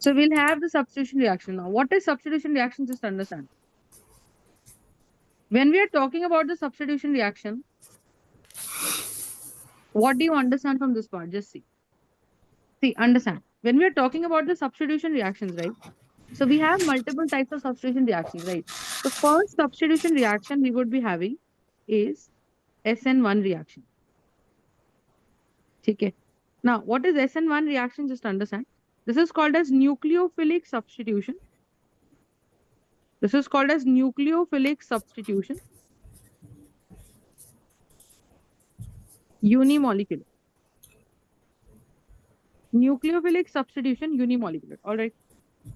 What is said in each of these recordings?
So we'll have the substitution reaction now. What is substitution reaction? Just understand. When we are talking about the substitution reaction, what do you understand from this part? Just see. See, understand. When we are talking about the substitution reactions, right? So we have multiple types of substitution reactions, right? The first substitution reaction we would be having is SN1 reaction. Okay. Now, what is SN1 reaction? Just understand. This is called as nucleophilic substitution. This is called as nucleophilic substitution. Unimolecular. Nucleophilic substitution unimolecular. All right.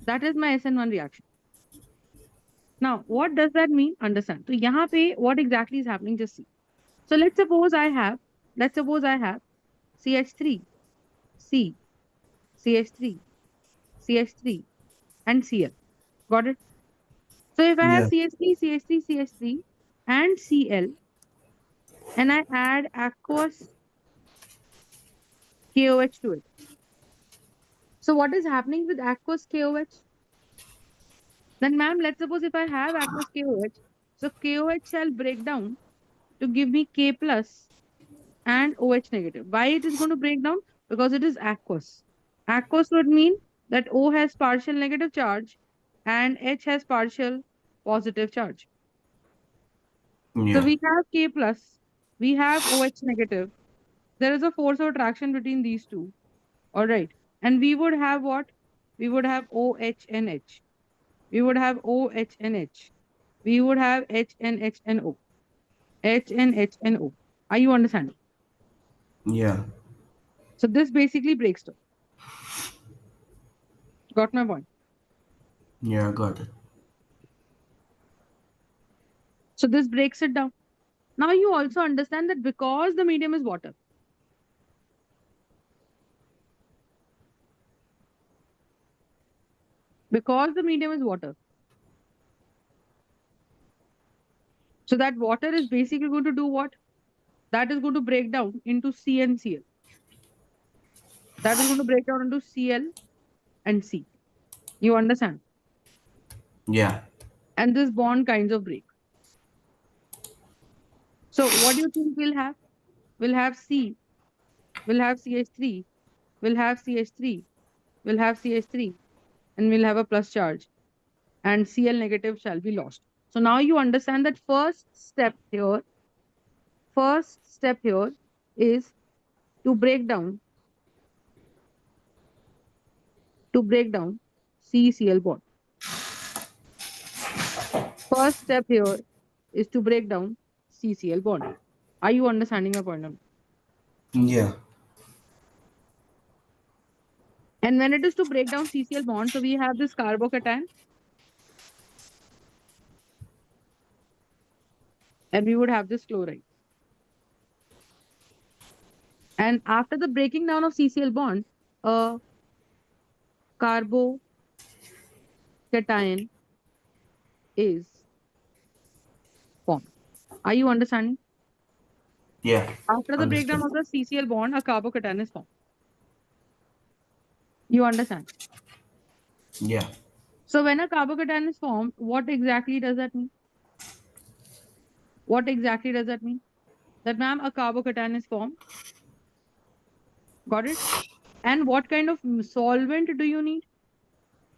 That is my SN1 reaction. Now, what does that mean? Understand. So, yahan pe what exactly is happening? Just see. So, let's suppose I have CH3, C, CH3, CH3, and Cl. Got it? So, if I have Yeah. CH3, CH3, CH3, and Cl, and I add aqueous KOH to it. So, what is happening with aqueous KOH? Then, ma'am, let's suppose if I have aqueous KOH, so KOH shall break down to give me K plus and OH negative. Why it is going to break down? Because it is aqueous. Aqueous would mean that O has partial negative charge and H has partial positive charge. So Yeah. we have K plus, we have OH negative. There is a force of attraction between these two. All right. And we would have what? We would have OH and H. We would have OH and H. We would have H and H and O. H and H and O. Are you understanding? Yeah. So this basically breaks down. Got my point? Yeah, got it. So this breaks it down. Now you also understand that because the medium is water, so that water is basically going to do what? That is going to break down into C and Cl. That is going to break down into Cl and C. You understand? Yeah. And this bond kinds of break. So what do you think we'll have? We'll have C, we'll have CH3, we'll have CH3, we'll have CH3, and we'll have a plus charge. And Cl negative shall be lost. So now you understand that first step here is to break down CCl bond. First step here is to break down CCl bond. Are you understanding my point now? Yeah. And when it is to break down CCl bond, so we have this carbocation, and we would have this chloride. And after the breaking down of CCl bond, a carbocation is formed. Are you understanding? Yeah. After the breakdown Understood. of the CCl bond, a carbocation is formed. You understand? Yeah. So when a carbocation is formed, what exactly does that mean? What exactly does that mean? That, ma'am, a carbocation is formed. Got it? And what kind of solvent do you need?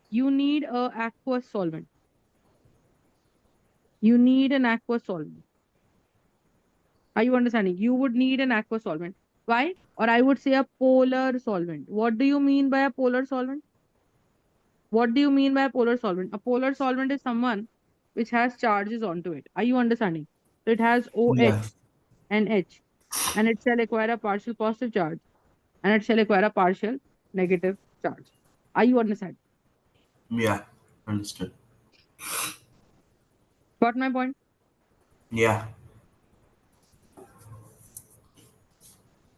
You need a aqueous solvent. You need an aqueous solvent. Are you understanding? You would need an aqueous solvent. Why? Or I would say a polar solvent. What do you mean by a polar solvent? What do you mean by a polar solvent? A polar solvent is someone which has charges onto it. Are you understanding? So it has OH Yeah. and H, and it shall acquire a partial positive charge, and it shall acquire a partial negative charge. Are you understanding? Yeah. Understood. Got my point? Yeah.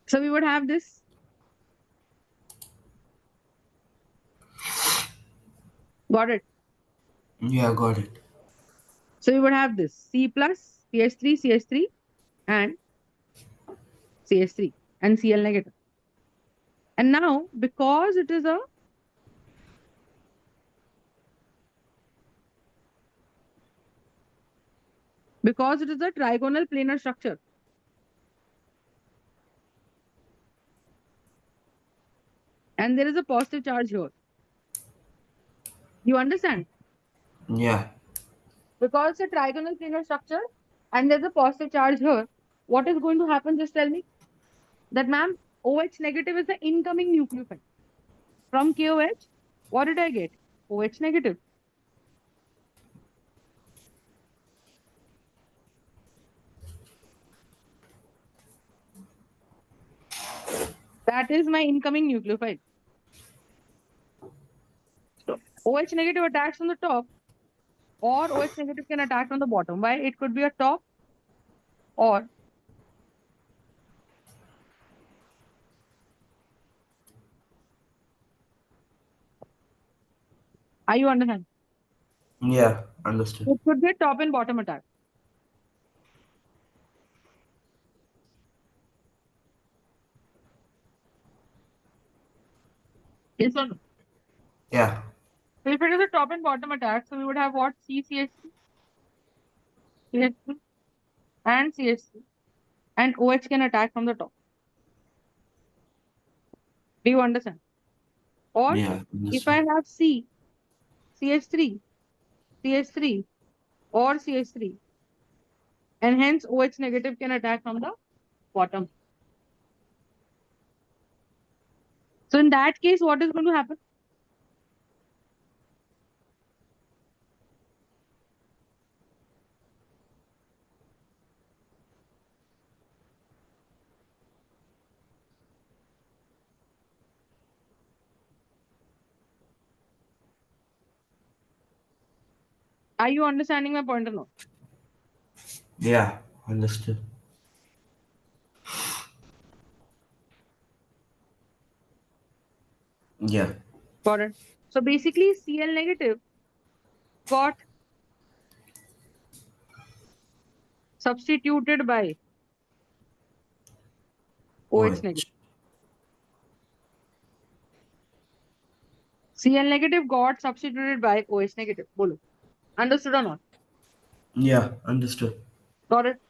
So we would have this. Got it? Yeah, got it. So we would have this C plus, CH3, and CH3, and Cl negative. And now, because it is a Because it is a trigonal planar structure. And there is a positive charge here. You understand? Yeah. Because it's a trigonal planar structure and there's a positive charge here. What is going to happen? Just tell me. That, ma'am, OH negative is the incoming nucleophile. From KOH, what did I get? OH negative. That is my incoming nucleophile. So OH negative attacks on the top, or OH negative can attack on the bottom. Why? It could be a top, or are you understand? Yeah. Understood. It could be a top and bottom attack. Yes or no? Yeah. So if it is a top and bottom attack, so we would have what? CCH3, CH3, and CH3, and OH can attack from the top. Do you understand? Or Yeah. if I Understood. have C, CH3, CH3, or CH3, and hence OH negative can attack from the bottom. So in that case, what is going to happen? Are you understanding my point or not? Yeah. Understood. Yeah. Got it. So basically, Cl negative got substituted by OH negative. OH. Cl negative got substituted by OH negative. Bolo. Understood or not? Yeah. Understood. Got it.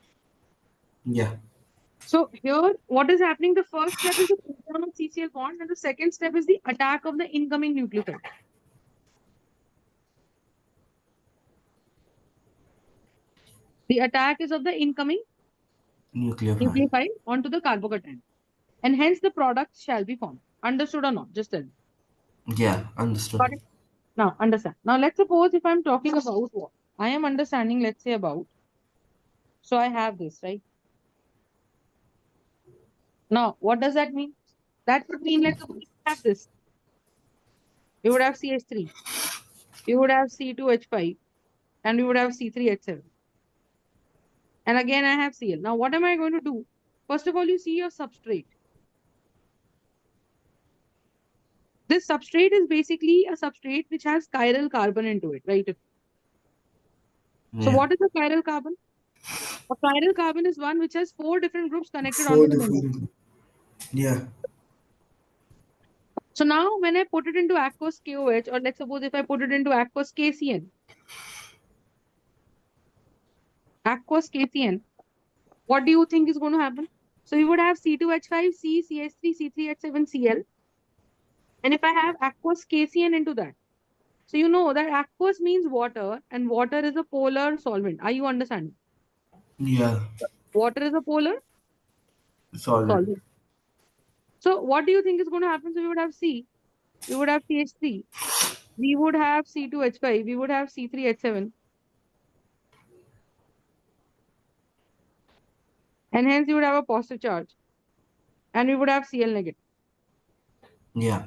Yeah. So here, what is happening? The first step is the breakdown of CCl bond, and the second step is the attack of the incoming nucleophile. The attack is of the incoming Nucleophile. nucleophile onto the carbocation, and hence the products shall be formed. Understood or not? Just tell me. Yeah. Understood. Got it? Now, understand. Now, let's suppose if I'm talking about what I am understanding, let's say about. So I have this, right? Now, what does that mean? That would mean, let's suppose you have this. You would have CH3, you would have C2H5, and you would have C3H7. And again, I have Cl. Now, what am I going to do? First of all, you see your substrate. This substrate is basically a substrate which has chiral carbon into it, right? So, Yeah. what is a chiral carbon? A chiral carbon is one which has four different groups connected onto Four the membrane. different. Yeah. So now when I put it into aqueous KOH, or let's suppose if I put it into aqueous KCN, what do you think is going to happen? So you would have C2H5, C, CH3, C3H7, Cl. And if I have aqueous KCN into that, so you know that aqueous means water and water is a polar solvent. Are you understanding? Yeah. Water is a polar Solid. solvent. So what do you think is going to happen? So we would have C, we would have CH3, we would have C2H5, we would have C3H7, and hence you would have a positive charge, and we would have Cl negative. Yeah.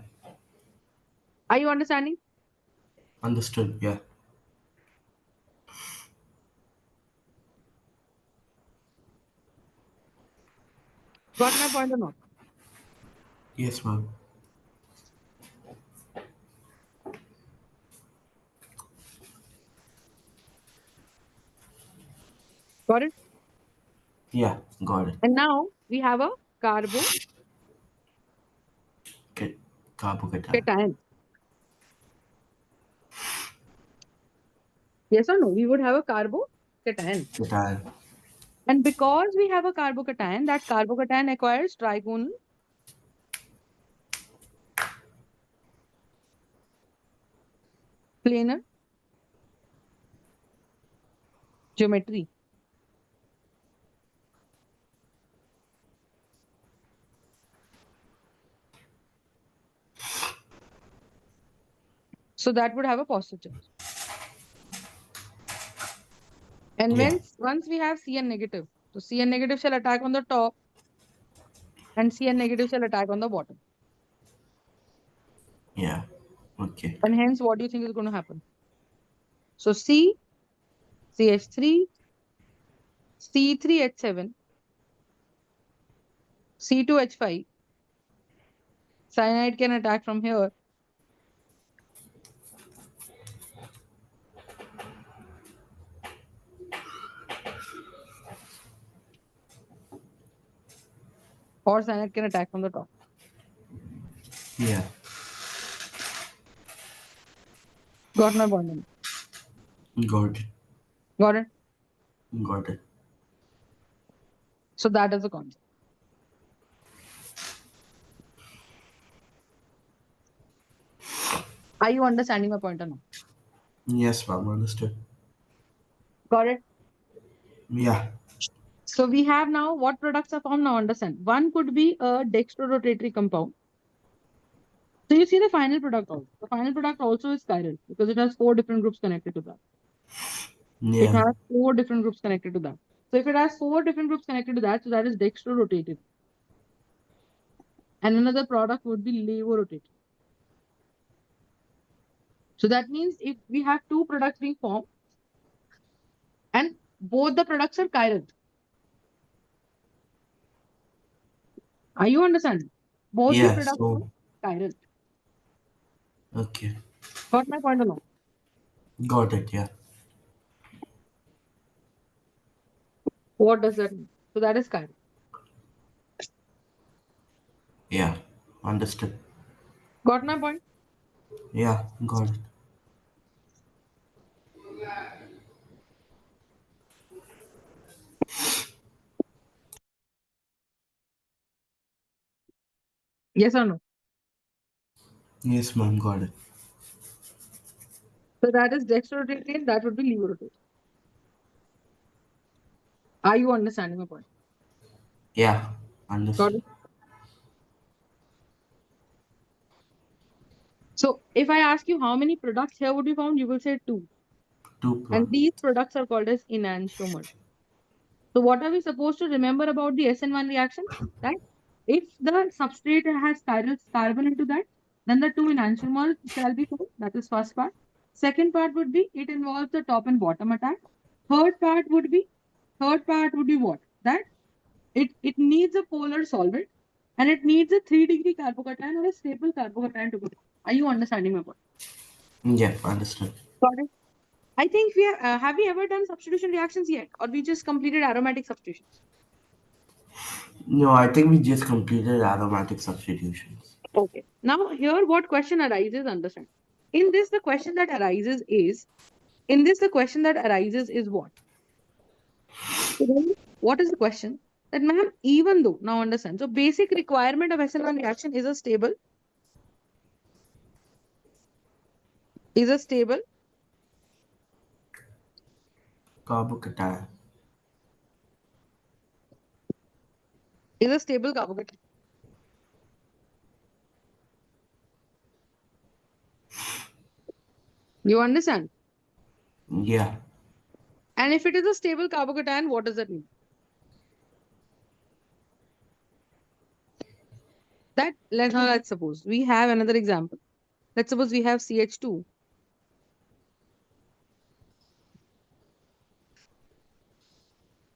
Are you understanding? Understood. Yeah. Got my point or not? Yes, ma'am. Got it? Yeah. Got it. And now we have a carbocation. Okay. Carbocation. Yes or no? We would have a carbocation. cation. Cation. And because we have a carbocation, that carbocation acquires trigonal planar geometry. So that would have a positive charge. And Yeah. once we have Cn negative, so Cn negative shall attack on the top and Cn negative shall attack on the bottom. Yeah. Okay. And hence, what do you think is going to happen? So C, CH3, C3H7, C2H5, cyanide can attack from here. Or cyanide can attack from the top. Yeah. Got my point? Got it. Got it? Got it. So that is the concept. Are you understanding my point or not? Yes, ma'am. Understood. Got it? Yeah. So we have now what products are formed now, understand. One could be a dextrorotatory compound. So you see the final product also. The final product also is chiral because it has 4 different groups connected to that. It Yeah. has 4 different groups connected to that. So if it has 4 different groups connected to that, so that is dextrorotative. And another product would be levorotative. So that means if we have 2 products being formed and both the products are chiral. Are you understanding? Both the Yeah. products are So, chiral. okay. Got my point or not? Got it. Yeah. What does that mean? So that is chiral. Yeah. Understood. Got my point? Yeah. Got it. Yes or no? Yes, ma'am. Got it. So that is dextrorotative, that would be levorotative. Are you understanding my point? Yeah. Got Understood. it? So if I ask you how many products here would be found, you will say 2. Two And these products. products are called as enantiomers. So what are we supposed to remember about the SN1 reaction? That if the substrate has chiral carbon into that, then the 2 enantiomers shall be formed. That is first part. Second part would be it involves the top and bottom attack. Third part would be what? That it needs a polar solvent and it needs a 3-degree carbocation or a stable carbocation to go. Are you understanding my point? Yeah. Understood. Got it. I think have we ever done substitution reactions yet, or we just completed aromatic substitutions? No, I think we just completed aromatic substitutions. Okay. Now here, what question arises? Understand. In this, the question that arises is what? So then, what is the question? That ma'am, even though now understand. So basic requirement of SN1 reaction is a stable Carbocation. carbocation. You understand? Yeah. And if it is a stable carbocation, what does that mean? That let's suppose we have another example. Let's suppose we have CH2.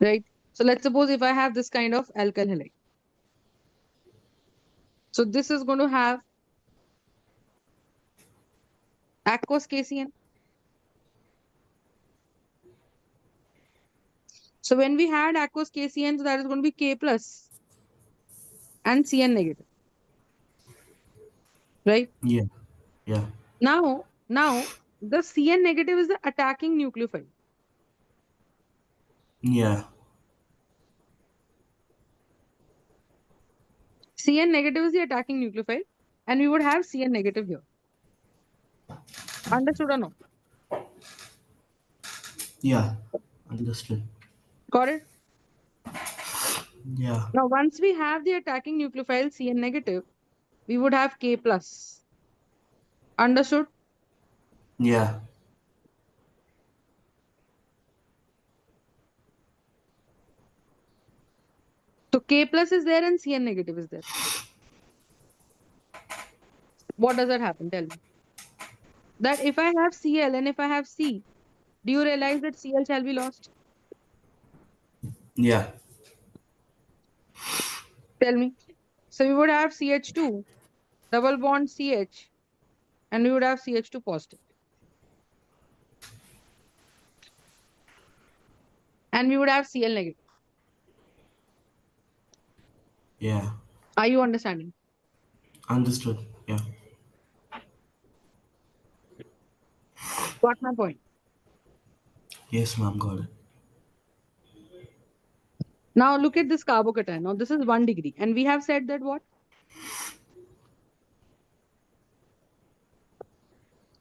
Right? So let's suppose if I have this kind of alkyl halide. So this is going to have aqueous KCN. So when we had aqueous KCN, so that is going to be K plus and Cn negative. Right? Yeah. Yeah. Now the Cn negative is the attacking nucleophile. Yeah. Cn negative is the attacking nucleophile, and we would have Cn negative here. Understood or no? Yeah. Understood. Got it? Yeah. Now, once we have the attacking nucleophile Cn negative, we would have K plus. Understood? Yeah. So K plus is there and Cn negative is there. What does that happen? Tell me. That if I have Cl and if I have C, do you realize that Cl shall be lost? Yeah. Tell me. So we would have CH2, double bond CH, and we would have CH2 positive. And we would have Cl negative. Yeah. Are you understanding? Understood. Yeah. Got my point. Yes, ma'am. Got it. Now look at this carbocation. Now this is 1 degree. And we have said that what?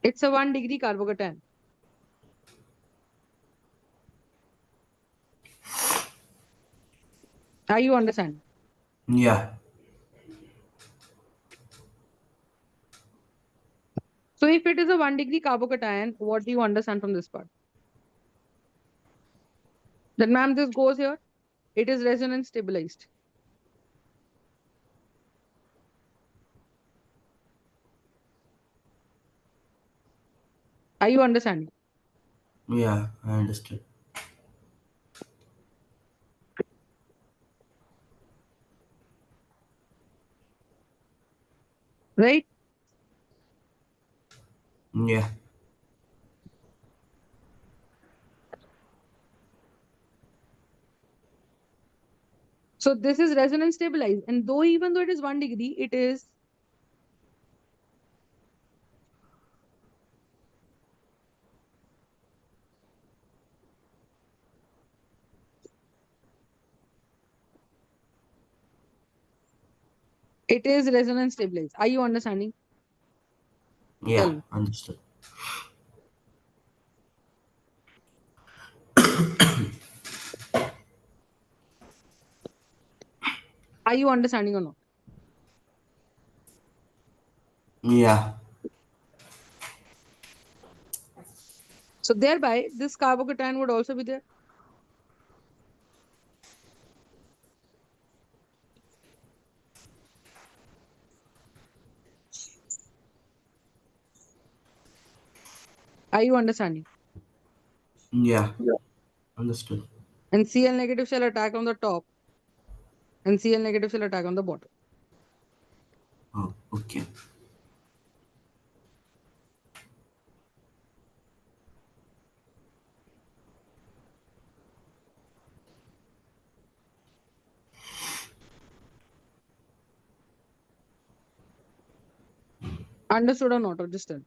It's a 1 degree carbocation. Are you understanding? Yeah. So if it is a 1 degree carbocation, what do you understand from this part? Then ma'am, this goes here. It is resonance stabilized. Are you understanding? Yeah. I understood. Right? Yeah. So this is resonance stabilized. And though even though it is 1 degree, it is resonance stabilized. Are you understanding? Tell Yeah. me. Understood. Are you understanding or not? Yeah. So thereby, this carbocation would also be there. Are you understanding? Yeah. Yeah. Understood. And Cl negative shall attack on the top and Cl negative shall attack on the bottom. Oh, okay. Understood or not? Or just tell.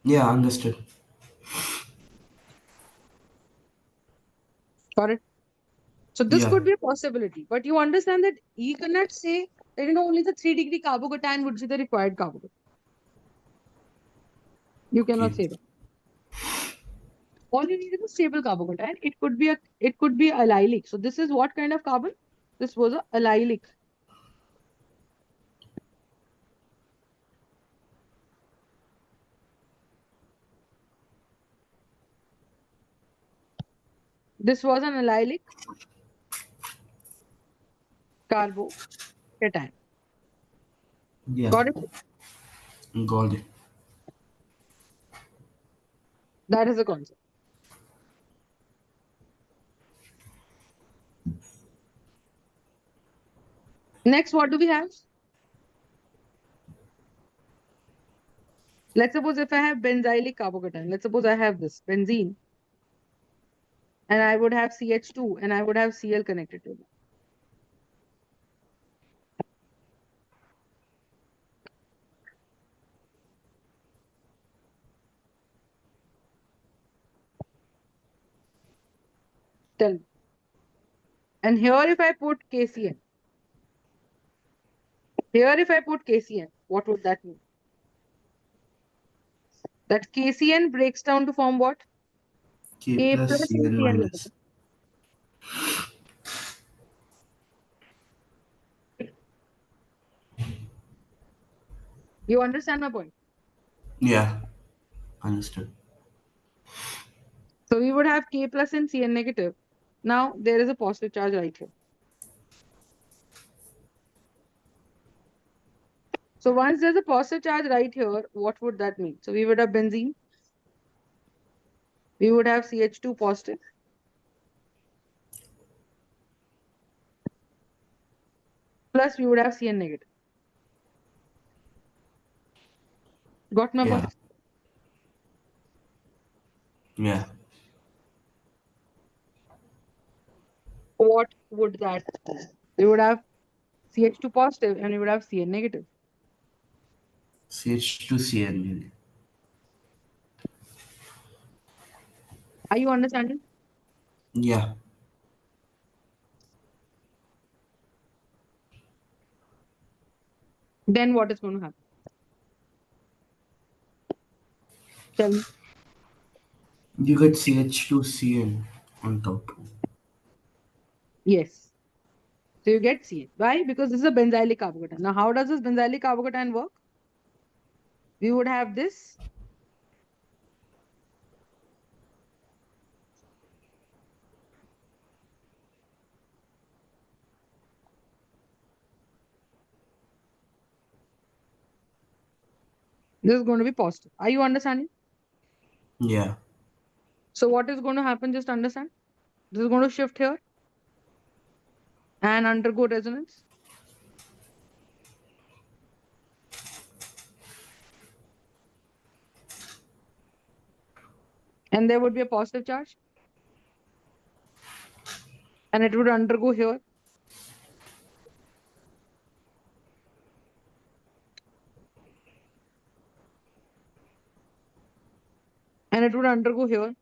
Yeah. Understood. Got it? So this Yeah. could be a possibility. But you understand that you cannot say that only the 3 degree carbocation would be the required carbocation. You cannot Okay. say that. All you need is a stable carbocation. It could be allylic. So this is what kind of carbon? This was a allylic. This was an allylic carbocation. Yeah. Got it? Got it. That is the concept. Next, what do we have? Let's suppose if I have benzylic carbocation. Let's suppose I have this benzene and I would have CH2 and I would have Cl connected to it. Tell me. And here if I put KCN, what would that mean? That KCN breaks down to form what? K K plus plus and Cn Cn minus. negative. You understand my point? Yeah, understood. So we would have K plus and Cn negative. Now there is a positive charge right here. So once there's a positive charge right here, what would that mean? So we would have benzene. We would have CH2 positive. Plus we would have Cn negative. Got my Yeah, point? yeah. What would that be? We would have CH2 positive and we would have Cn negative. CH2Cn. Are you understanding? Yeah, Then what is going to happen? Tell me. you get CH2Cn on top. Yes. So you get Cn. Why? Because this is a benzylic carbocation. Now how does this benzylic carbocation work? We would have this. This is going to be positive. Are you understanding? Yeah, So what is going to happen? Just understand. This is going to shift here and undergo resonance. And there would be a positive charge. And it would undergo here. And it would undergo here.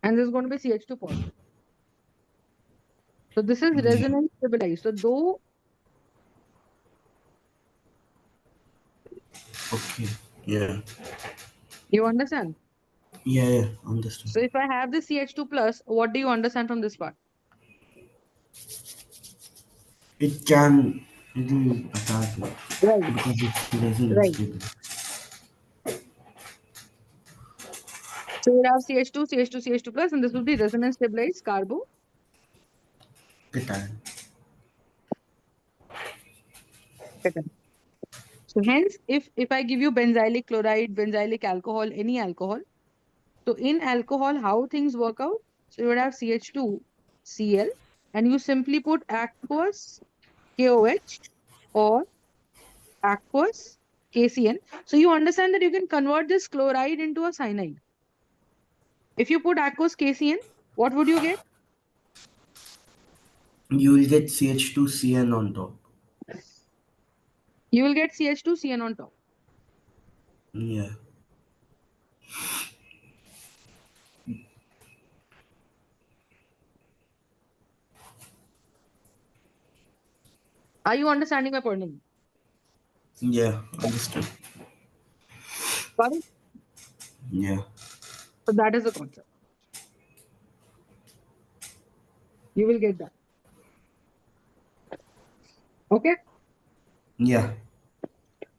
And this is going to be CH2 positive. So this is yeah. resonance stabilized. So though, Okay. Yeah, you understand? yeah, yeah. Understood. So if I have the CH2 plus, what do you understand from this part? It can, it will attack it Right, because it's resonance right. stable. So we have CH2, CH2, CH2 plus, and this will be resonance stabilized carbo. Cation. So hence, if I give you benzylic chloride, benzylic alcohol, any alcohol, so in alcohol, how things work out? So you would have CH2Cl, and you simply put aqueous KOH or aqueous KCN. So you understand that you can convert this chloride into a cyanide. If you put aqueous KCN, what would you get? You will get CH2Cn on top. You will get CH2CN on top. Yeah, Are you understanding my point? yeah. Understood. Got it? Yeah, So that is the concept. You will get that. Okay? yeah.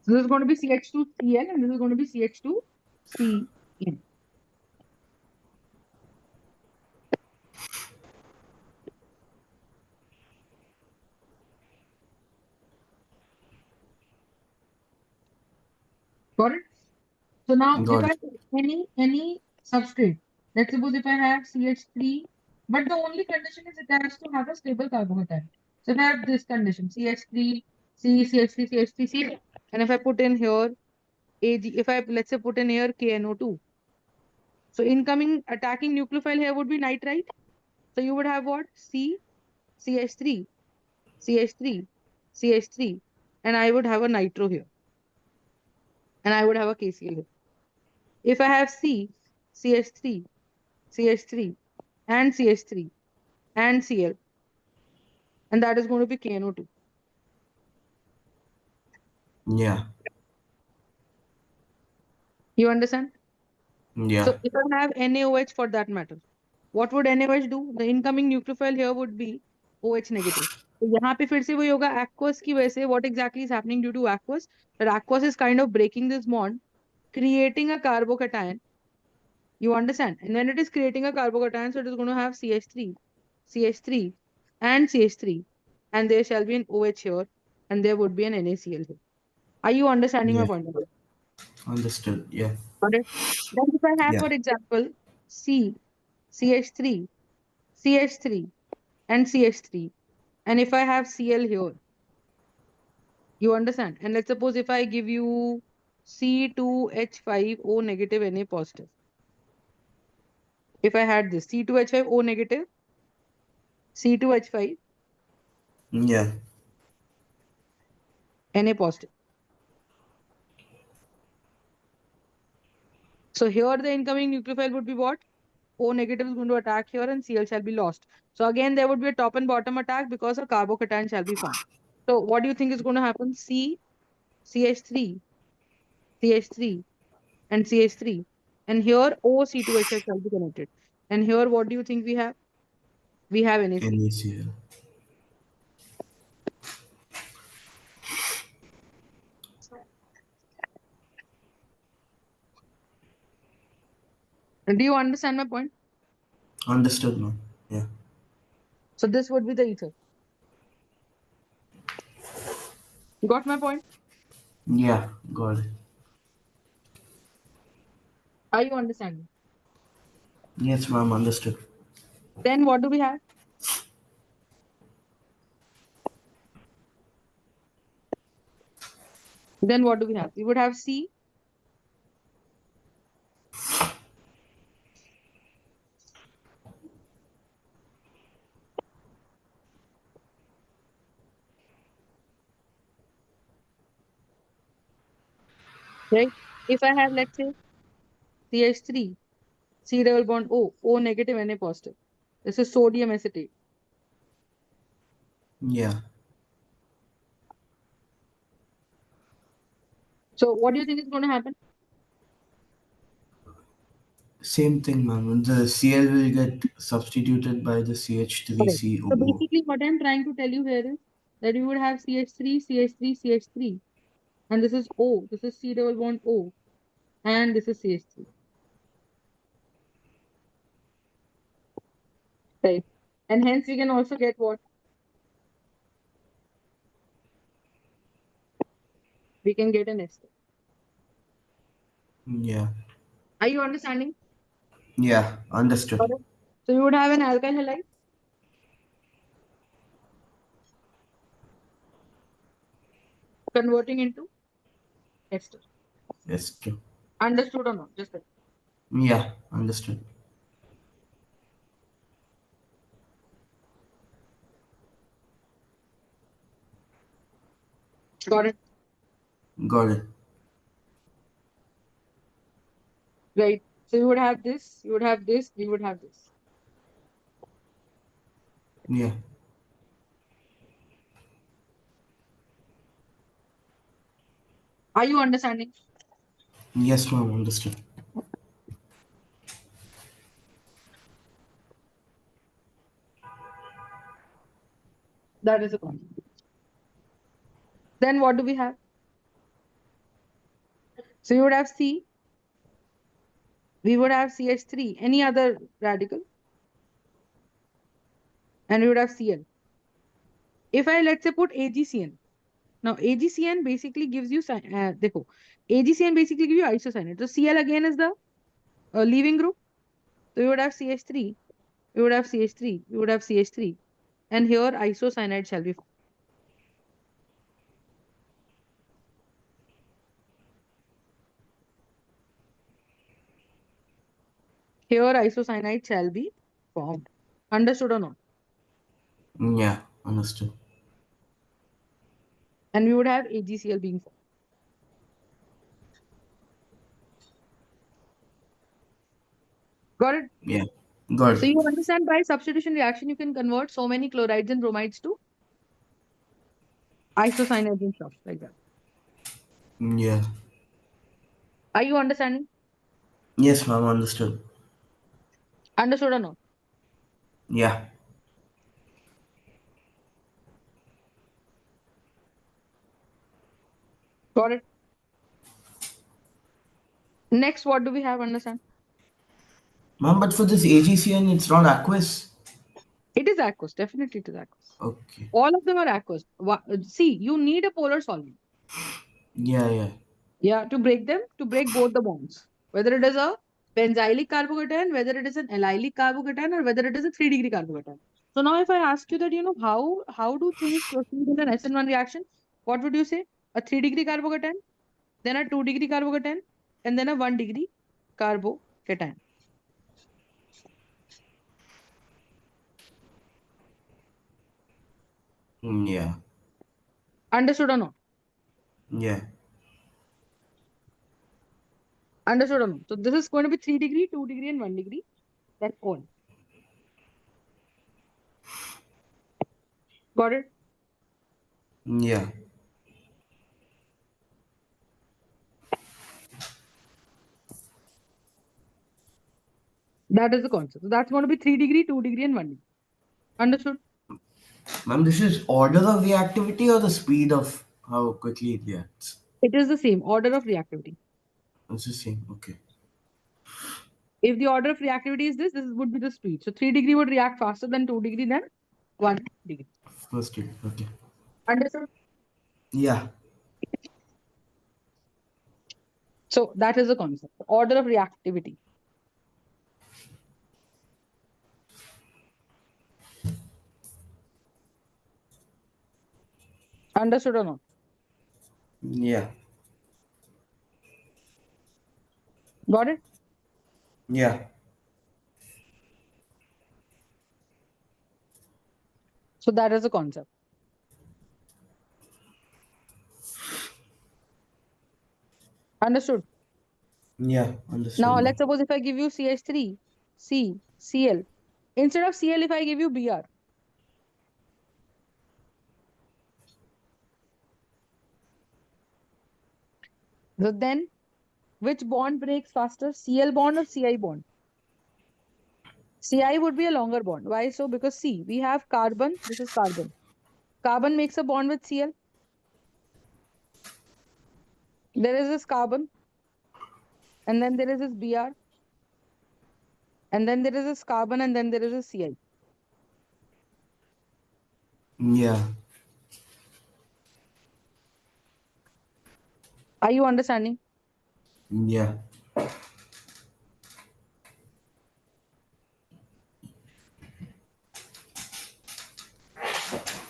So this is going to be CH2Cl and this is going to be CH2Cn. Got it? So now if Got I it. have any substrate, let's suppose if I have CH3, but the only condition is it has to have a stable carbocation. So if I have this condition, CH3, C, CH3, CH3, C, and if I put in here Ag, if I let's say put in here KNO2, so incoming attacking nucleophile here would be nitrite. So you would have what? C, CH3, CH3, CH3, and I would have a nitro here, and I would have a KCl here. If I have C, CH3, CH3, and CH3, and Cl, and that is going to be KNO2. Yeah. You understand? Yeah. So if I have NaOH for that matter, what would NaOH do? The incoming nucleophile here would be OH negative. तो यहाँ पे फिर से वही होगा aqueous की वजह से what exactly is happening due to aqueous? That aqueous is kind of breaking this bond, creating a carbocation. You understand? And when it is creating a carbocation, so it is going to have CH3, CH3, and CH3, and there shall be an OH here, and there would be an NaCl here. Are you understanding my Yeah. point? Understood. Yeah. Got it? Then if I have, Yeah. for example, C, CH3, CH3, and CH3, and if I have Cl here, you understand? And let's suppose if I give you C2H5O negative Na positive. If I had this C2H5O negative, C2H5 Yeah. Na positive. So here the incoming nucleophile would be what? O negative is going to attack here and Cl shall be lost. So again, there would be a top and bottom attack because a carbocation shall be formed. So what do you think is going to happen? C, CH3, CH3, and CH3. And here OC2H5 shall be connected. And here what do you think we have? We have NaCl. NaCl. Do you understand my point? Understood, man. Yeah. So this would be the ether. You got my point? Yeah. Got it. Are you understanding? Yes, ma'am. Understood. Then what do we have? Then what do we have? We would have C, right? If I have, let's say, CH3, C double bond O, O negative, Na positive. This is sodium acetate. Yeah. So what do you think is going to happen? Same thing, ma'am. The Cl will get substituted by the Correct. So CH3COO. basically, what I'm trying to tell you here is that you would have CH3, CH3, CH3, and this is O. This is C double bond O, and this is CH3. Right. And hence we can also get what? We can get an ester. Yeah. Are you understanding? Yeah. Understood. Correct. So you would have an alkyl halide converting into ester. Yes. True. Understood or not? Just that. Yeah. Understood. Got it. Got it. Right. So you would have this, you would have this, you would have this. Yeah. Are you understanding? Yes, ma'am. Understood. That is a concept. Then what do we have? So you would have C, we would have CH3, any other radical, and we would have Cl. If I, let's say, put AgCN. Now AgCN basically gives you देखो, AgCN basically gives you isocyanate. So Cl again is the leaving group. So you would have CH3, you would have CH3, you would have CH3, and here isocyanide shall be formed. Here isocyanide shall be formed. Understood or not? Yeah, understood. And we would have AgCl being formed. Got it? Yeah, got So it. you understand by substitution reaction, you can convert so many chlorides and bromides to isocyanates and stuff like that. Yeah. Are you understanding? Yes, ma'am, understood. Understood or not? Yeah. Got it. Next, what do we have? Understand? Ma'am, but for this AGCN, it's not aqueous. It is aqueous. Definitely it is aqueous. Okay. All of them are aqueous. See, you need a polar solvent. Yeah, yeah. Yeah, to break them, to break both the bonds. Whether it is a benzylic carbocation, whether it is an allylic carbocation, or whether it is a 3-degree carbocation. So now if I ask you that, how do things proceed in an SN1 reaction? What would you say? A 3-degree carbocation, then a 2-degree carbocation, and then a 1-degree carbocation. Yeah. Understood or not? Yeah. Understood or not? So this is going to be 3-degree, 2-degree, and 1-degree. That's all. Got it? Yeah. That is the concept. So that's going to be 3-degree, 2-degree, and 1-degree. Understood? Ma'am, this is order of reactivity or the speed of how quickly it reacts? It is the same order of reactivity. It's the same. Okay. If the order of reactivity is this would be the speed. So 3-degree would react faster than 2-degree than 1-degree. First degree. Okay. Understood? Yeah. So that is the concept. Order of reactivity. Understood or not? Yeah. Got it? Yeah. So that is the concept. Understood? Yeah. Understood, Now ma'am. let's suppose if I give you CH3, C, Cl. Instead of Cl, if I give you Br, so then which bond breaks faster? Cl bond or Ci bond? Ci would be a longer bond. Why so? Because C, we have carbon, this is carbon. Carbon makes a bond with Cl. There is this carbon, and then there is this Br, and then there is this carbon, and then there is a Ci. Yeah. Are you understanding? Yeah.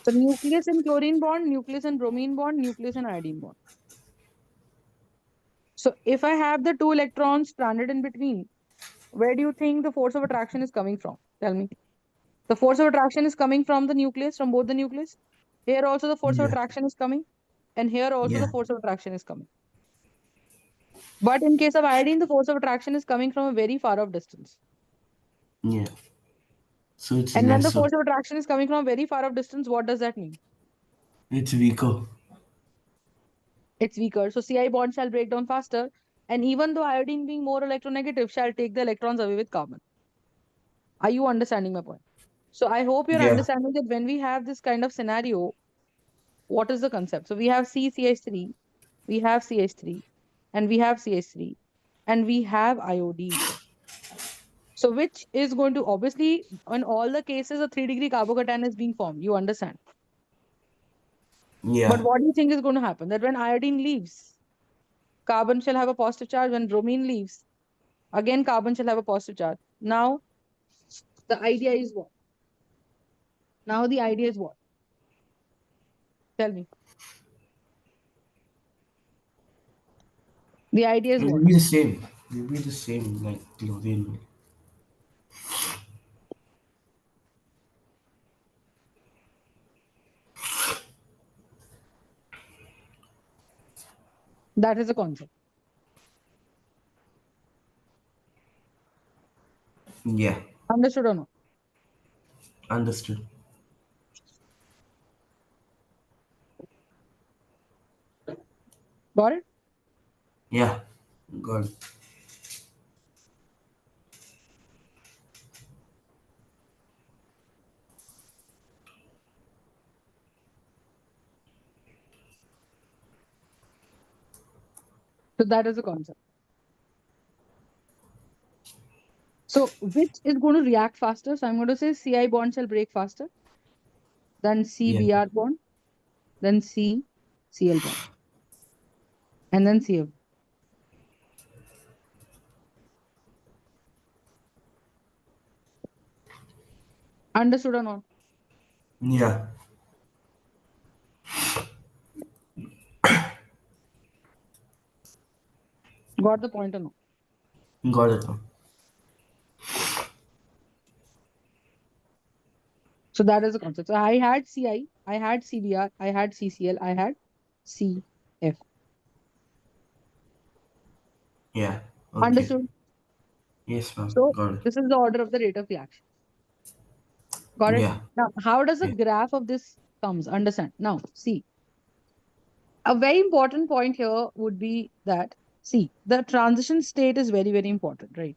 So nucleus and chlorine bond, nucleus and bromine bond, nucleus and iodine bond. So if I have the two electrons stranded in between, where do you think the force of attraction is coming from? Tell me. The force of attraction is coming from the nucleus, from both the nucleus. Here also the force of Yeah. attraction is coming, and here also the Yeah. force of attraction is coming. But in case of iodine, the force of attraction is coming from a very far off distance. Yeah. So it's And when the lesser. force of attraction is coming from a very far off distance, what does that mean? It's weaker. It's weaker. So Ci bond shall break down faster. And even though iodine being more electronegative shall take the electrons away with carbon. Are you understanding my point? So I hope you're Yeah. understanding that when we have this kind of scenario, what is the concept? So we have CCH3, we have CH3, and we have CH3, and we have iodine. So which is going to obviously, in all the cases, a 3-degree carbocation is being formed. You understand? But Yeah. what do you think is going to happen? That when iodine leaves, carbon shall have a positive charge. When bromine leaves, again carbon shall have a positive charge. Now the idea is what? Now the idea is what? Tell me. The idea is It what? will be the same. It will be the same like chlorine. That is the concept. Yeah. Understood or not? Understood. Got it? Yeah. Got it. So that is the concept. So which is going to react faster? So I'm going to say Ci bond shall break faster than Yeah. CBr bond, then CCl bond, and then CF. Understood or not? Yeah. Got the point or not? Got it now. So that is the concept. So I had Ci, I had CBr, I had CCl, I had CF. Yeah. Okay. Understood? Yes, ma'am. So Got it. this is the order of the rate of reaction. Got it? Yeah. Now, how does the Yeah. graph of this comes? Understand? Now, see, a very important point here would be that, see, the transition state is very, very important, right?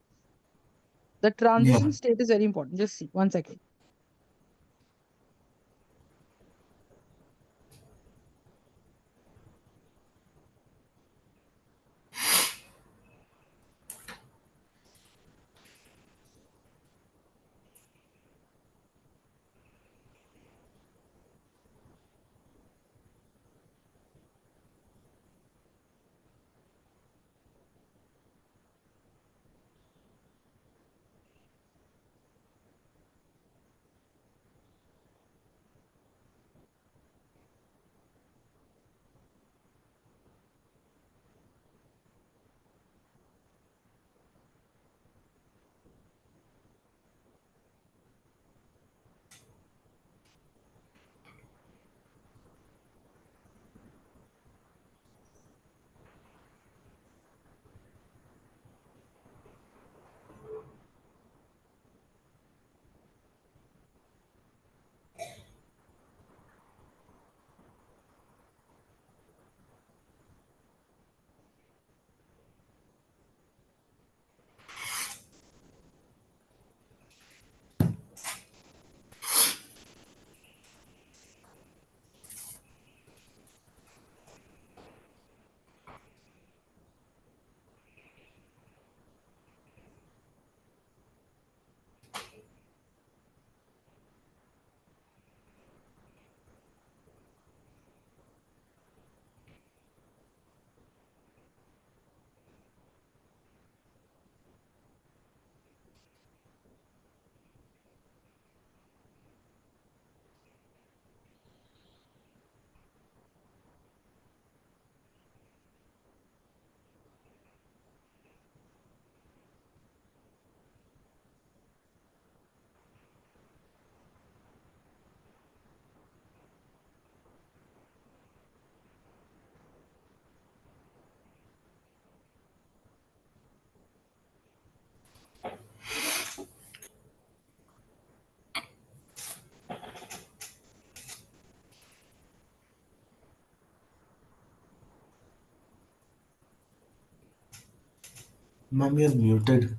The Yeah. transition state is very important. Just see, 1 second. Ma'am, you're muted.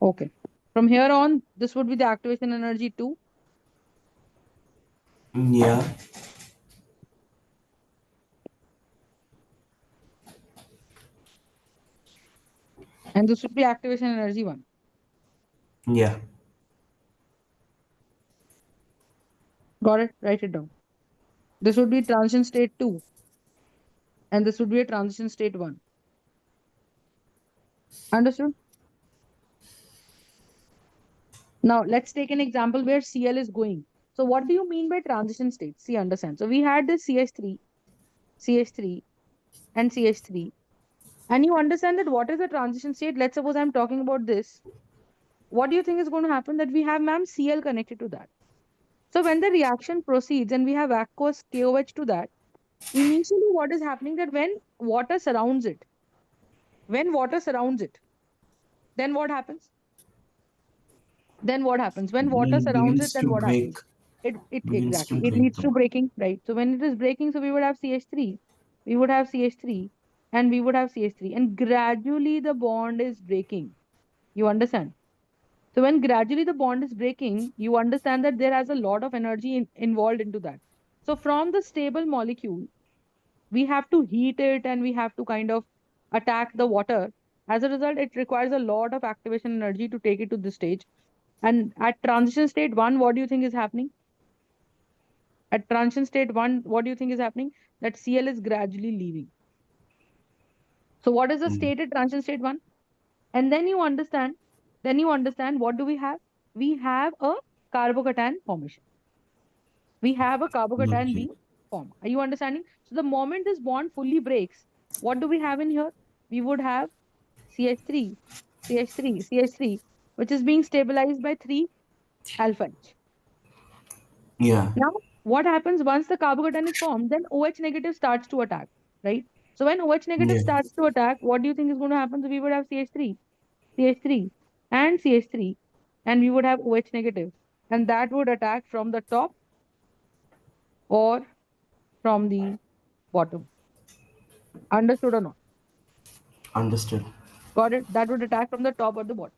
Okay. From here on, this would be the activation energy 2, Yeah. and this would be activation energy 1. Yeah. Got it? Write it down. This would be transition state 2, and this would be a transition state 1. Understood? Now, let's take an example where Cl is going. So, what do you mean by transition state? See, understand. So, we had this CH3, CH3, and CH3. And you understand that what is the transition state? Let's suppose I'm talking about this. What do you think is going to happen? That we have, ma'am, Cl connected to that. So, when the reaction proceeds and we have aqueous KOH to that, Initially, what is happening that when water surrounds it, when water surrounds it, then what happens? Then what happens? When water It surrounds it, begins then to what break. happens? It Begins to exactly. It break leads to them. breaking, right? So when it is breaking, so we would have CH3, we would have CH3, and we would have CH3, and gradually the bond is breaking. You understand? So when gradually the bond is breaking, you understand that there has a lot of energy involved into that. So from the stable molecule, we have to heat it and we have to kind of attack the water. As a result, it requires a lot of activation energy to take it to this stage. And at transition state one, what do you think is happening? At transition state one, what do you think is happening? That Cl is gradually leaving. So what is the Mm. state at transition state one? And then you understand what do we have? We have a carbocation formation. We have a carbocation Okay. being formed. Are you understanding? So the moment this bond fully breaks, what do we have in here? We would have CH3, CH3, CH3, which is being stabilized by 3 alpha H. Yeah. Now, what happens once the carbocation is formed? Then OH negative starts to attack, right? So when OH negative Yeah. starts to attack, what do you think is going to happen? So we would have CH3, CH3, and CH3, and we would have OH negative, and that would attack from the top or from the bottom. Understood or not? Understood. Got it? That would attack from the top or the bottom.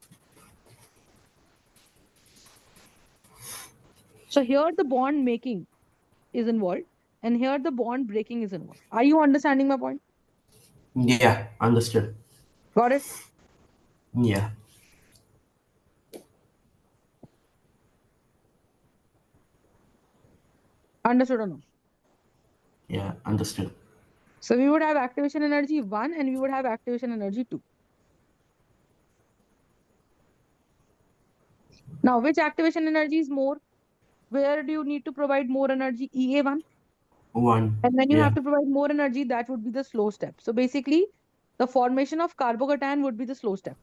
So here the bond making is involved, and here the bond breaking is involved. Are you understanding my point? Yeah. Understood. Got it? Yeah. Understood or not? Yeah. Understood. So we would have activation energy 1 and we would have activation energy 2. Now, which activation energy is more? Where do you need to provide more energy? EA1. One. And when you Yeah. have to provide more energy, that would be the slow step. So basically, the formation of carbocation would be the slow step.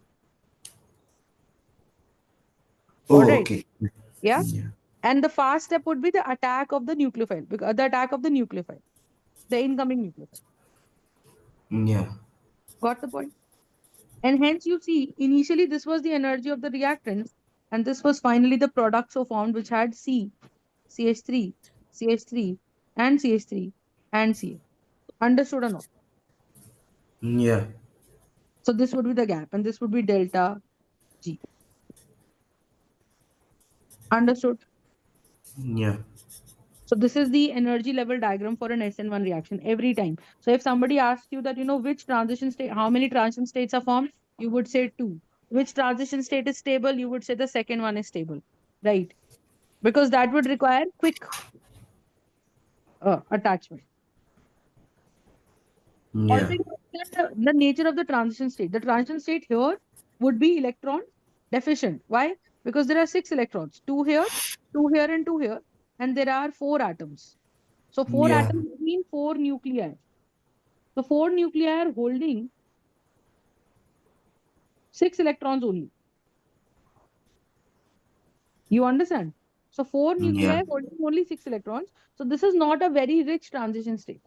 All Oh, right. okay. Yeah. Yeah. And the fast step would be the attack of the nucleophile, because the attack of the nucleophile, the incoming nucleophile. Yeah. Got the point? And hence you see, initially this was the energy of the reactants, and this was finally the product so formed, which had CH3, CH3, and CH3, and Ca. Understood or not? Yeah. So this would be the gap, and this would be delta G. Understood? Yeah. So this is the energy level diagram for an SN1 reaction every time. So if somebody asks you that, which transition state, how many transition states are formed, you would say two. Which transition state is stable, you would say the second one is stable, right? Because that would require quick attachment. Also, Yeah. you understand the nature of the transition state. The transition state here would be electron deficient. Why? Because there are 6 electrons, two here, and two here, and there are 4 atoms. So four Yeah. atoms mean 4 nuclei. So 4 nuclei are holding 6 electrons only. You understand? So four Yeah. nuclei holding only 6 electrons. So this is not a very rich transition state.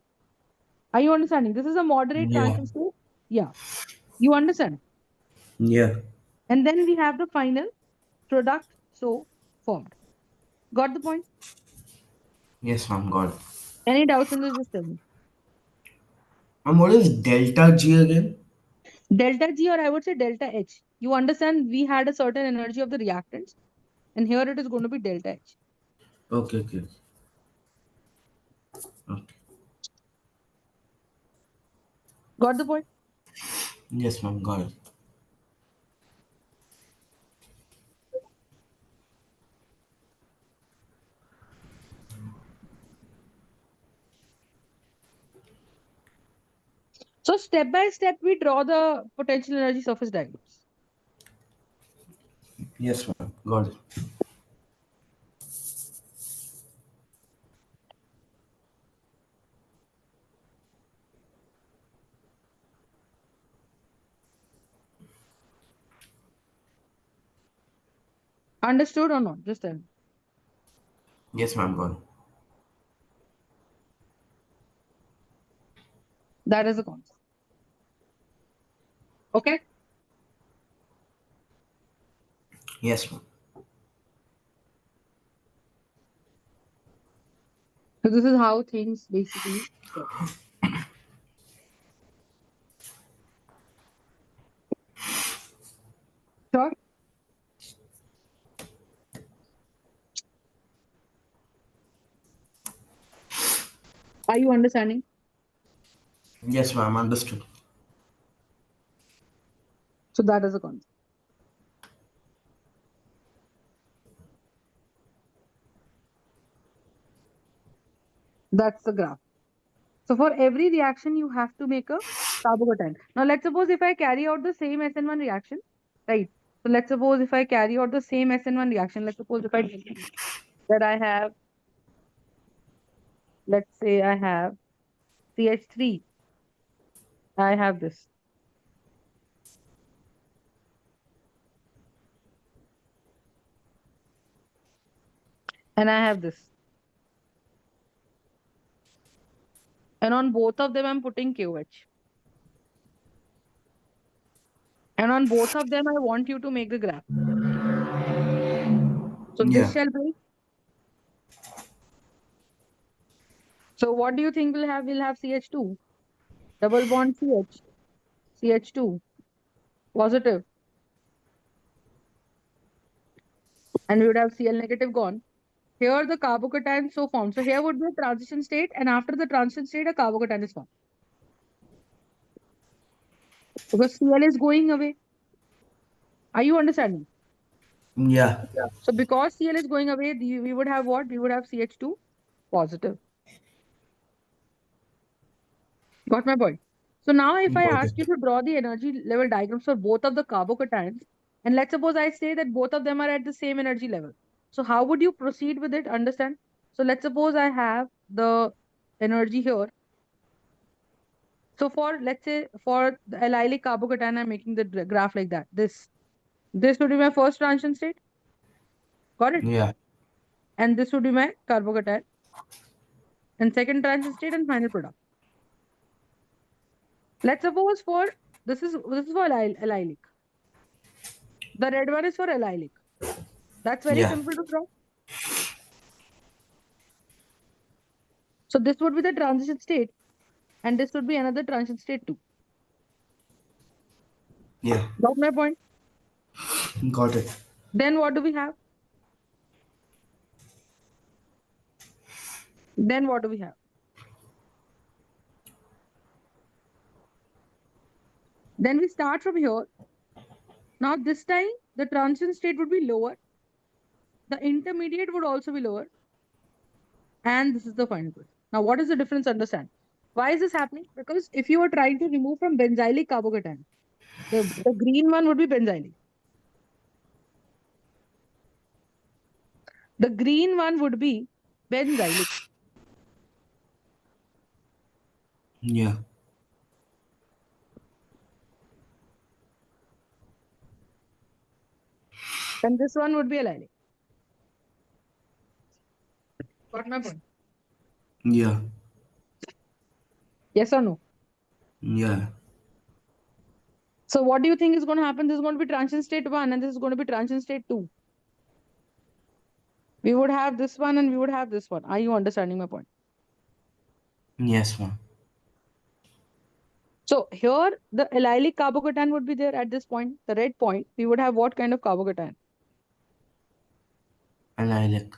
Are you understanding? This is a moderate Yeah. transition state. Yeah, you understand. Yeah. And then we have the final product so formed. Got the point? Yes, ma'am. Got it. Any doubts in this? Just tell me. And what is delta G again? Delta G, or I would say delta H. You understand we had a certain energy of the reactants, and here it is going to be delta H. Okay. Okay. Okay. Got the point? Yes, ma'am. Got it. So step by step, we draw the potential energy surface diagrams. Yes, ma'am. Got it. Understood or not? Just tell me. Yes, ma'am. Got it. That is the concept. Okay. Yes, ma'am. So this is how things basically work. Sure. Are you understanding? Yes, ma'am. Understood. So that is the concept. That's the graph. So for every reaction, you have to make a carbocation. Now let's suppose if I carry out the same SN1 reaction, right? So let's suppose if I carry out the same SN1 reaction, let's suppose if I that I have, let's say I have CH3, I have this, and I have this. And on both of them, I'm putting KOH. And on both of them, I want you to make the graph. So this Yeah. shall be. So what do you think we'll have? We'll have CH2, double bond CH, CH2, positive, and we would have Cl negative gone. Here the carbocation so formed. So here would be a transition state, and after the transition state, a carbocation is formed. Because Cl is going away. Are you understanding? Yeah. So because Cl is going away, we would have what? We would have CH2 positive. Got my point? So now if I Got ask you it. to draw the energy level diagrams for both of the carbocations, and let's suppose I say that both of them are at the same energy level. So how would you proceed with it? Understand? So let's suppose I have the energy here. So for, let's say, for the allylic carbocation, I'm making the graph like that. This would be my first transition state. Got it? Yeah. And this would be my carbocation. And second transition state and final product. Let's suppose for this is for allylic. The red one is for allylic. That's very Yeah. simple to draw. So this would be the transition state, and this would be another transition state too. Yeah. Got my point? Got it. Then what do we have? Then what do we have? Then we start from here. Now this time the transition state would be lower. The intermediate would also be lower. And this is the final point. Now what is the difference? Understand. Why is this happening? Because if you are trying to remove from benzylic carbocation, the green one would be benzylic. The green one would be benzylic. Yeah. And this one would be allylic. Got my point? Yeah. Yes or no? Yeah. So what do you think is going to happen? This is going to be transition state 1 and this is going to be transition state 2. We would have this one and we would have this one. Are you understanding my point? Yes, ma'am. So here the allylic carbocation would be there at this point. The red point, we would have what kind of carbocation? Allylic.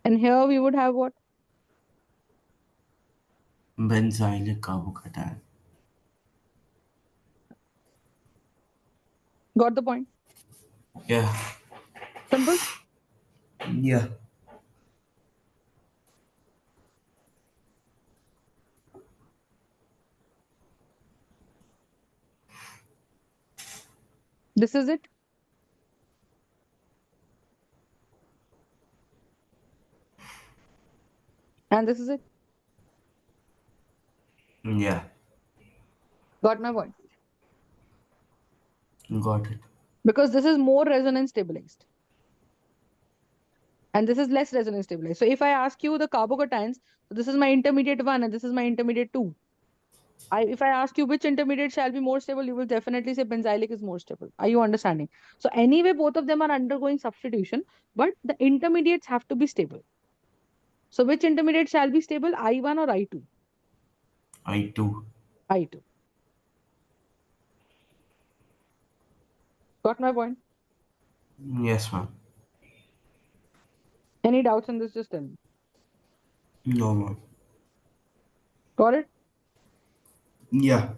And here we would have what? Benzylic carbocation. Got the point? Yeah. Simple? Yeah. This is it. And this is it. Yeah. Got my point? Got it. Because this is more resonance stabilized. And this is less resonance stabilized. So if I ask you the carbocations, so this is my intermediate 1 and this is my intermediate 2. If I ask you which intermediate shall be more stable, you will definitely say benzylic is more stable. Are you understanding? So anyway, both of them are undergoing substitution, but the intermediates have to be stable. So which intermediate shall be stable, I1 or I2? I2. I2. Got my point? Yes, ma'am. Any doubts on this, just tell me. No, ma'am. Got it? Yeah.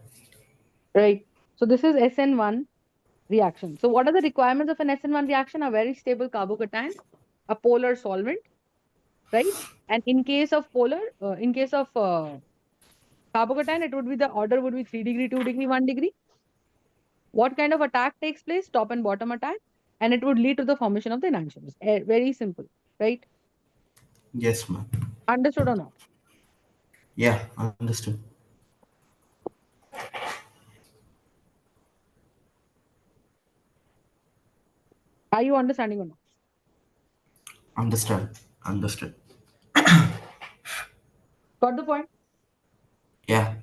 Right. So this is SN1 reaction. So what are the requirements of an SN1 reaction? A very stable carbocation, a polar solvent, right? And in case of carbocation, it would be the order would be 3 degree, 2 degree, 1 degree. What kind of attack takes place? Top and bottom attack. And it would lead to the formation of the enantiomers. Very simple, right? Yes, ma'am. Understood or not? Yeah, understood. Are you understanding or not? Understand. Understood. Got the point? Yeah.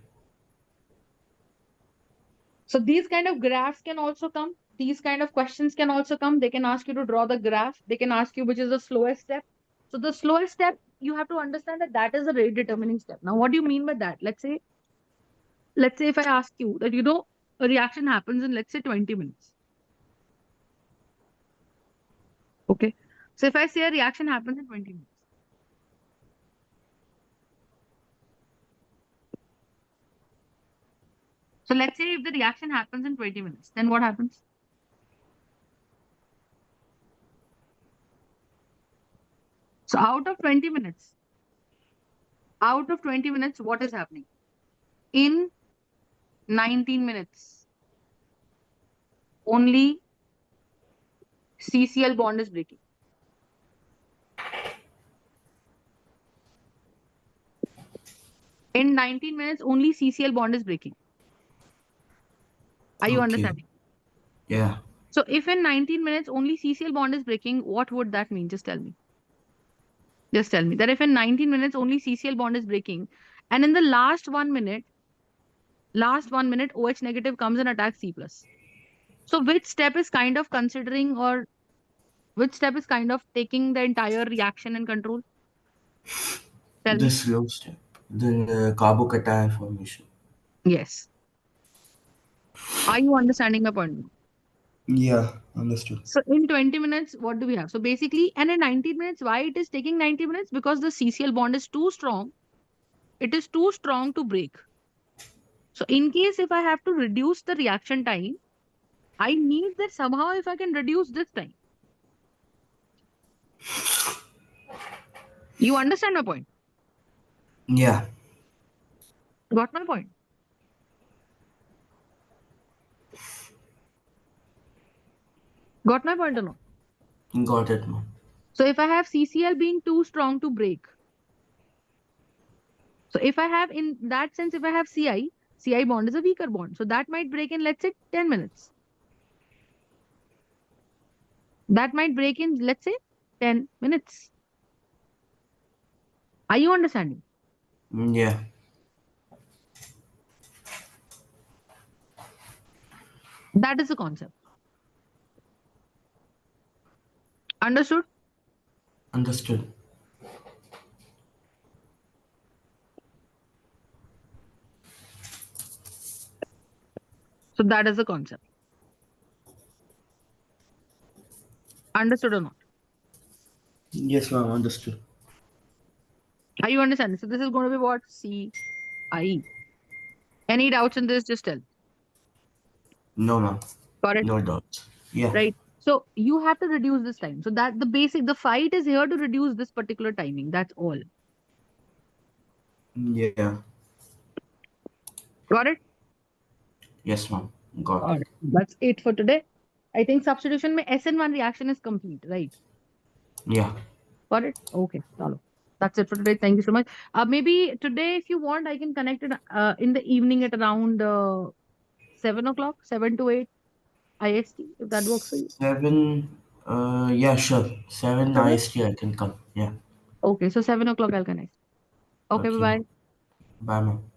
So these kind of graphs can also come. These kind of questions can also come. They can ask you to draw the graph. They can ask you which is the slowest step. So the slowest step, you have to understand that that is a rate determining step. Now, what do you mean by that? Let's say if I ask you that, a reaction happens in, let's say, 20 minutes. Okay. So if I say a reaction happens in 20 minutes. So let's say if the reaction happens in 20 minutes, then what happens? So out of 20 minutes, what is happening? In 19 minutes, only CCl bond is breaking. In 19 minutes, only CCl bond is breaking. Are you Okay. understanding? Yeah. So if in 19 minutes only CCl bond is breaking, what would that mean? Just tell me. Just tell me that if in 19 minutes only CCl bond is breaking, and in the last 1 minute, OH negative comes and attacks C plus. So which step is kind of considering, or which step is kind of taking the entire reaction in control? Tell The me. slow step. The carbocation formation. Yes. Are you understanding my point? Yeah, understood. So in 20 minutes, what do we have? So basically, and in 90 minutes, why it is taking 90 minutes? Because the CCl bond is too strong. It is too strong to break. So in case if I have to reduce the reaction time, I need that somehow if I can reduce this time. You understand my point? Yeah. Got my point? Got my point or not? Got it, ma'am. So if I have CCl being too strong to break, so if I have, in that sense, if I have CI bond is a weaker bond. So that might break in, let's say, 10 minutes. That might break in, let's say, 10 minutes. Are you understanding? Yeah. That is the concept. Understood? Understood. So that is the concept. Understood or not? Yes, ma'am. Understood. Are you understanding? So this is going to be what? CIE. Any doubts in this? Just tell. No, ma'am. Got it? No doubts. Yeah. Right. So you have to reduce this time. So that the fight is here to reduce this particular timing. That's all. Yeah. Got it? Yes, ma'am. Got All it. right. That's it for today. I think substitution में SN1 reaction is complete, right? Yeah. Got it? Okay. Chalo. That's it for today. Thank you so much. Maybe today, if you want, I can connect it in the evening at around 7 o'clock, 7 to 8 IST, if that works for you. 7. Yeah, sure. 7 Sure. IST I can come. Yeah. Okay, so 7 o'clock I'll connect. Okay, bye Okay, ma'am. bye. Bye, ma'am.